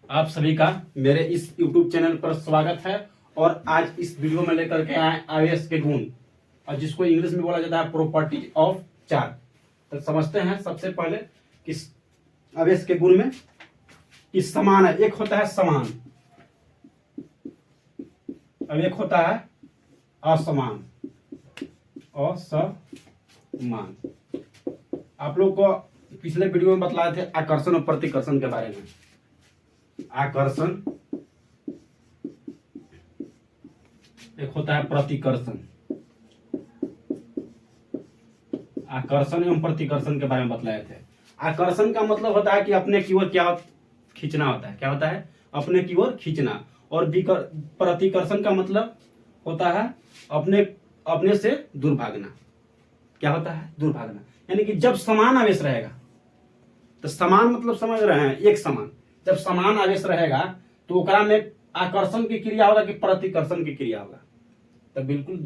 आप सभी का मेरे इस YouTube चैनल पर स्वागत है। और आज इस वीडियो में लेकर के आए आवेश के गुण, और जिसको इंग्लिश में बोला जाता है प्रॉपर्टी ऑफ चार्ज। तो समझते हैं सबसे पहले कि आवेश के गुण में कि समान है, एक होता है समान, अब एक होता है असमान। असमान आप लोग को पिछले वीडियो में बतलाए थे आकर्षण और प्रतिकर्षण के बारे में। आकर्षण एक होता है प्रतिकर्षण। आकर्षण एवं प्रतिकर्षण के बारे में बतलाए थे। आकर्षण का मतलब होता है कि अपने की ओर क्या खींचना होता है, क्या होता है अपने की ओर खींचना। और प्रतिकर्षण का मतलब होता है अपने से दूर भागना। क्या होता है? दूर भागना। यानी कि जब समान आवेश रहेगा, तो समान मतलब समझ रहे हैं, एक समान। जब समान आवेश रहेगा तो ओकरा में आकर्षण की क्रिया होगा कि प्रतिकर्षण की क्रिया होगा। तो बिल्कुल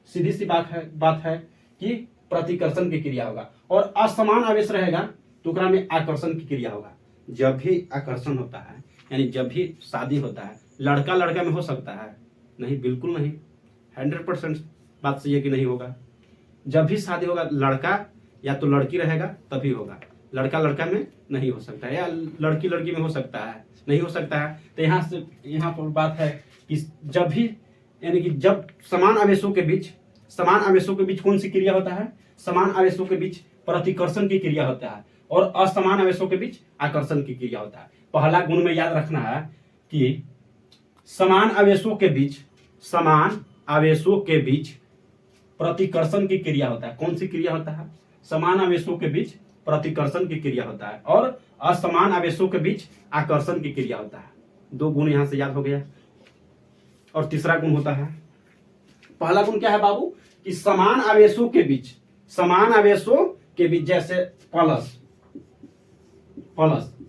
सीधी सी बात है कि प्रतिकर्षण की क्रिया होगा। और असमान आवेश रहेगा तो ओकरा में आकर्षण की क्रिया होगा। जब भी आकर्षण होता है, यानी जब भी शादी होता है, लड़का लड़का में हो सकता है? नहीं, बिल्कुल नहीं। 100% बात सही है कि नहीं होगा। जब भी शादी होगा, लड़का या तो लड़की रहेगा तभी होगा, लड़का लड़का में नहीं हो सकता है, या लड़की लड़की में हो सकता है, नहीं हो सकता है। तो यहाँ पर बात है कि जब भी, यानी कि जब समान आवेशों के बीच कौन सी क्रिया होता है? समान आवेशों के बीच प्रतिकर्षण की क्रिया होता है, और असमान आवेशों के बीच आकर्षण की क्रिया होता है। पहला गुण में याद रखना है कि समान आवेशों के बीच प्रतिकर्षण की क्रिया होता है। कौन सी क्रिया होता है? समान आवेशों के बीच प्रतिकर्षण की क्रिया होता है, और असमान आवेशों के बीच आकर्षण की क्रिया होता है। दो गुण यहां से याद हो गया। और तीसरा गुण होता है, पहला गुण क्या है बाबू? कि समान आवेशों के बीच जैसे प्लस,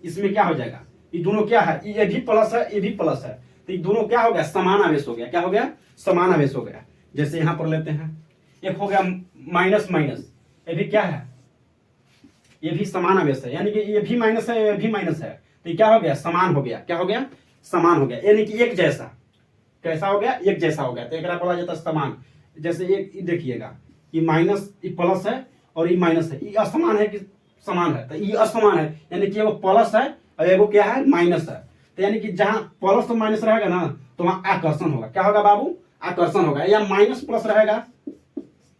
इसमें क्या हो जाएगा? ये दोनों क्या है? ये भी प्लस है, ये भी प्लस है, तो ये दोनों क्या हो गया? समान आवेश हो गया। क्या हो गया? समान आवेश हो गया। जैसे यहां पर लेते हैं, एक हो गया माइनस, ये भी क्या है? ये भी समान आवेश है, यानी कि ये भी माइनस है, ये भी माइनस है, तो ये क्या हो गया? समान हो गया। क्या हो गया? समान हो गया, यानी कि एक जैसा। कैसा हो गया? एक जैसा हो गया। तो एकरा बोला जाता है समान। जैसे एक देखिएगा, ये माइनस, ये प्लस है और ये माइनस है, ये असमान है कि समान है? तो ये असमान है, यानी कि एगो प्लस है और एगो क्या है? माइनस है। तो यानी कि जहां प्लस और माइनस रहेगा ना, तो वहां आकर्षण होगा। क्या होगा बाबू? आकर्षण होगा। या माइनस प्लस रहेगा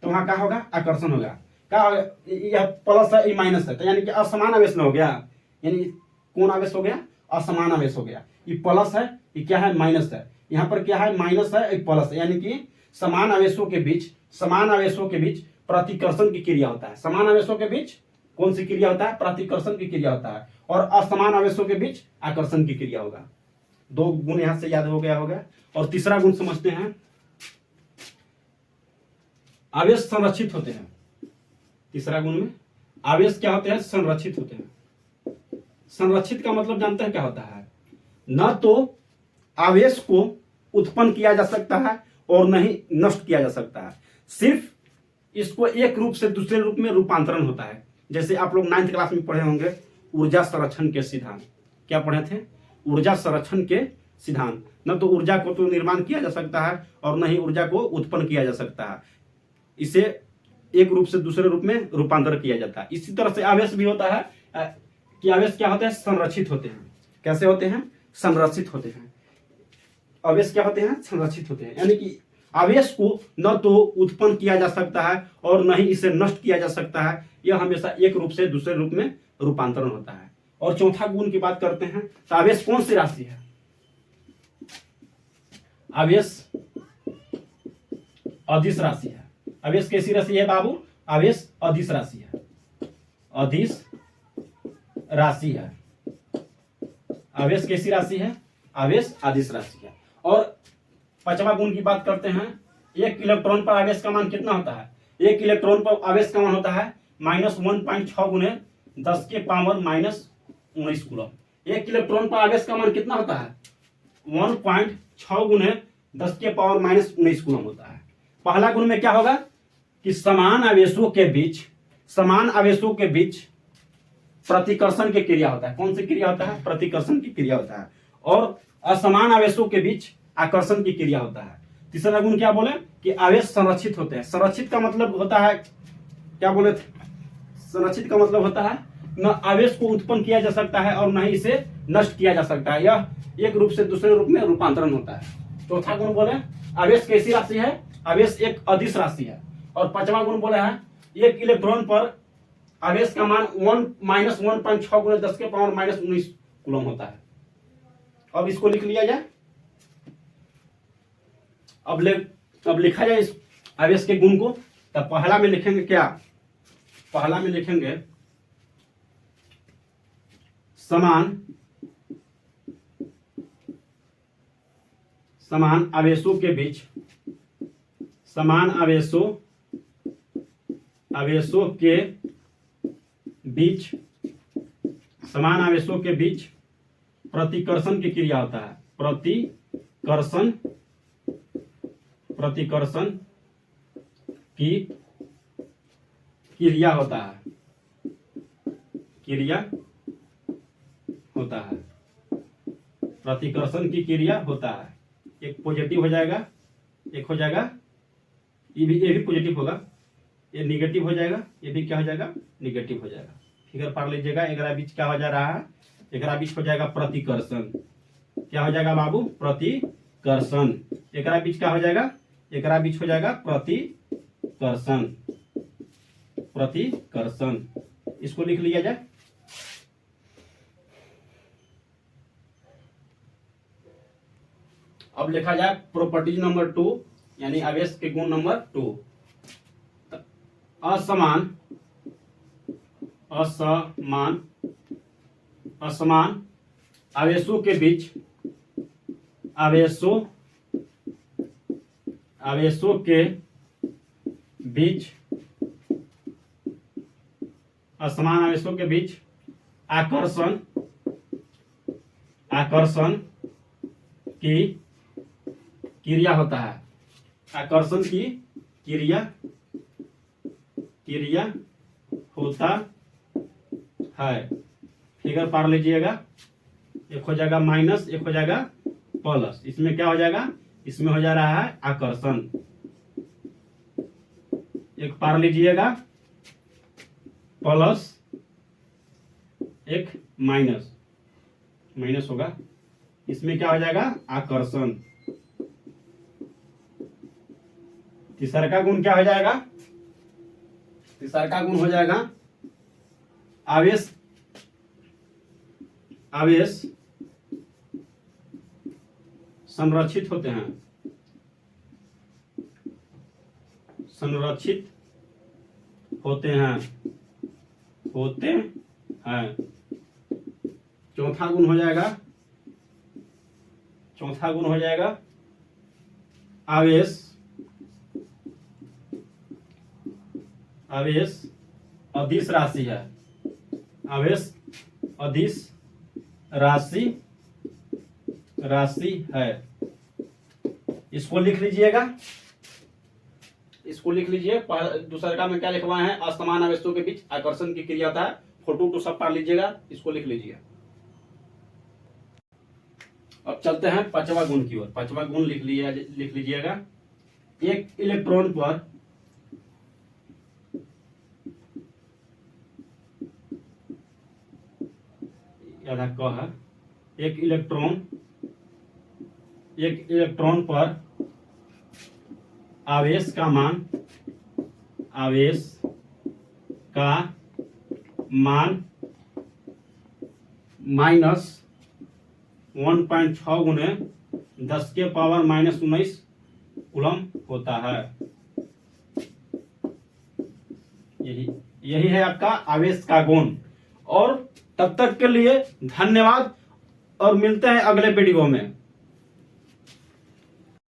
तो वहां क्या होगा? आकर्षण होगा। क्या होगा? यह प्लस है, ये माइनस है, तो यानी कि असमान आवेश में हो गया। यानी कौन आवेश हो गया? असमान आवेश हो गया। ये प्लस है, ये क्या है? माइनस है। यहाँ पर क्या है? माइनस है, ये प्लस है, यानी कि समान आवेशों के बीच प्रतिकर्षण की क्रिया होता है। समान आवेशों के बीच कौन सी क्रिया होता है? प्रतिकर्षण की क्रिया होता है। और असमान आवेशों के बीच आकर्षण की क्रिया होगा। दो गुण यहां से याद हो गया होगा। और तीसरा गुण समझते हैं, आवेश संरक्षित होते हैं। तीसरा गुण में आवेश क्या होते हैं? संरक्षित होते हैं। संरक्षित का मतलब जानते हैं क्या होता है? न तो आवेश को उत्पन्न किया जा सकता है और न ही नष्ट किया जा सकता है, सिर्फ इसको एक रूप से दूसरे रूप में रूपांतरण होता है। जैसे आप लोग 9th क्लास में पढ़े होंगे ऊर्जा संरक्षण के सिद्धांत। क्या पढ़े थे? ऊर्जा संरक्षण के सिद्धांत। न तो ऊर्जा को तो निर्माण किया जा सकता है और न ही ऊर्जा को उत्पन्न किया जा सकता है, इसे एक रूप से दूसरे रूप में रूपांतर किया जाता है। इसी तरह से आवेश भी होता है कि आवेश क्या होते हैं? संरक्षित होते हैं। कैसे होते हैं? संरक्षित होते हैं। आवेश क्या होते हैं? संरक्षित होते हैं, यानी कि आवेश को न तो उत्पन्न किया जा सकता है और न ही इसे नष्ट किया जा सकता है। यह हमेशा एक रूप से दूसरे रूप में रूपांतरण होता है। और चौथा गुण की बात करते हैं, तो आवेश कौन सी राशि है? आवेश अदिश राशि है। आवेश कैसी राशि है बाबू? आवेश अदिश राशि है। अदिश राशि है। आवेश कैसी राशि है? आवेश अदिश राशि है। और पांचवा गुण की बात करते हैं, एक इलेक्ट्रॉन पर आवेश का मान कितना होता है? एक इलेक्ट्रॉन पर आवेश का मान होता है -1.6 गुने 10 के पावर -19 कूलम। एक इलेक्ट्रॉन पर आवेश का मान कितना होता है? 1.6 गुने 10 के पावर -19 कूलम होता है। पहला गुण में क्या होगा? कि समान आवेशों के बीच प्रतिकर्षण की क्रिया होता है। कौन सी क्रिया होता है? प्रतिकर्षण की क्रिया होता है। और असमान आवेशों के बीच आकर्षण की क्रिया होता है। तीसरा गुण क्या बोले कि आवेश संरक्षित होते हैं। संरक्षित का मतलब होता है, क्या बोले थे, संरक्षित का मतलब होता है न आवेश को उत्पन्न किया जा सकता है और न ही इसे नष्ट किया जा सकता है, यह एक रूप से दूसरे रूप में रूपांतरण होता है। चौथा गुण बोले आवेश कैसी राशि है, आवेश एक अदिश राशि है। और पांचवा गुण बोले है एक इलेक्ट्रॉन पर आवेश का मान 1-1.6 गुणे 10 के पावर -19 कूलम होता है। अब इसको लिख लिया जाए। अब लिखा जाए इस आवेश के गुण को। तब पहला में लिखेंगे क्या, पहला में लिखेंगे समान आवेशों के बीच, समान आवेशों के बीच, समान आवेशों के बीच प्रतिकर्षण की क्रिया होता है। प्रतिकर्षण की क्रिया होता है, प्रतिकर्षण की क्रिया होता है। एक पॉजिटिव हो जाएगा, एक हो जाएगा ये भी पॉजिटिव होगा, ये निगेटिव हो जाएगा, ये भी क्या हो जाएगा, निगेटिव हो जाएगा। फिगर पढ़ लीजिएगा। एकरा बीच क्या हो जा रहा है, एकरा बीच हो जाएगा प्रतिकर्षण। क्या हो जाएगा बाबू, प्रतिकर्षण। एकरा बीच क्या हो जाएगा, एकरा बीच हो जाएगा प्रतिकर्षण, प्रतिकर्षण। इसको लिख लिया जाए। अब लिखा जाए प्रॉपर्टीज नंबर 2, यानी आवेश के गुण नंबर 2। असमान आवेशों के बीच, आवेशों के बीच, असमान आवेशों के बीच आकर्षण की क्रिया होता है। आकर्षण की क्रिया होता है। फिगर पढ़ लीजिएगा। एक हो जाएगा माइनस, एक हो जाएगा प्लस। इसमें क्या हो जाएगा, इसमें हो जा रहा है आकर्षण। एक पढ़ लीजिएगा प्लस, एक माइनस, माइनस होगा। इसमें क्या हो जाएगा, आकर्षण। तीसरा का गुण क्या हो जाएगा, तीसरा का गुण हो जाएगा आवेश संरक्षित होते हैं, संरक्षित होते हैं। चौथा गुण हो जाएगा, चौथा गुण हो जाएगा आवेश अदिश राशि है। आवेश अदिश राशि है। इसको लिख लीजिएगा, इसको लिख लीजिए। दूसरा का में क्या लिखवाए हैं, असमान आवेशों के बीच आकर्षण की क्रिया होता है। फोटो तो सब पढ़ लीजिएगा, इसको लिख लीजिए। अब चलते हैं पांचवा गुण की ओर। पांचवा गुण लिख लीजिएगा। एक इलेक्ट्रॉन पर है, एक इलेक्ट्रॉन पर आवेश का मान -1.6 गुणे 10 के पावर -19 कूलम होता है। यही है आपका आवेश का गुण। और तब तक के लिए धन्यवाद और मिलते हैं अगले वीडियो में।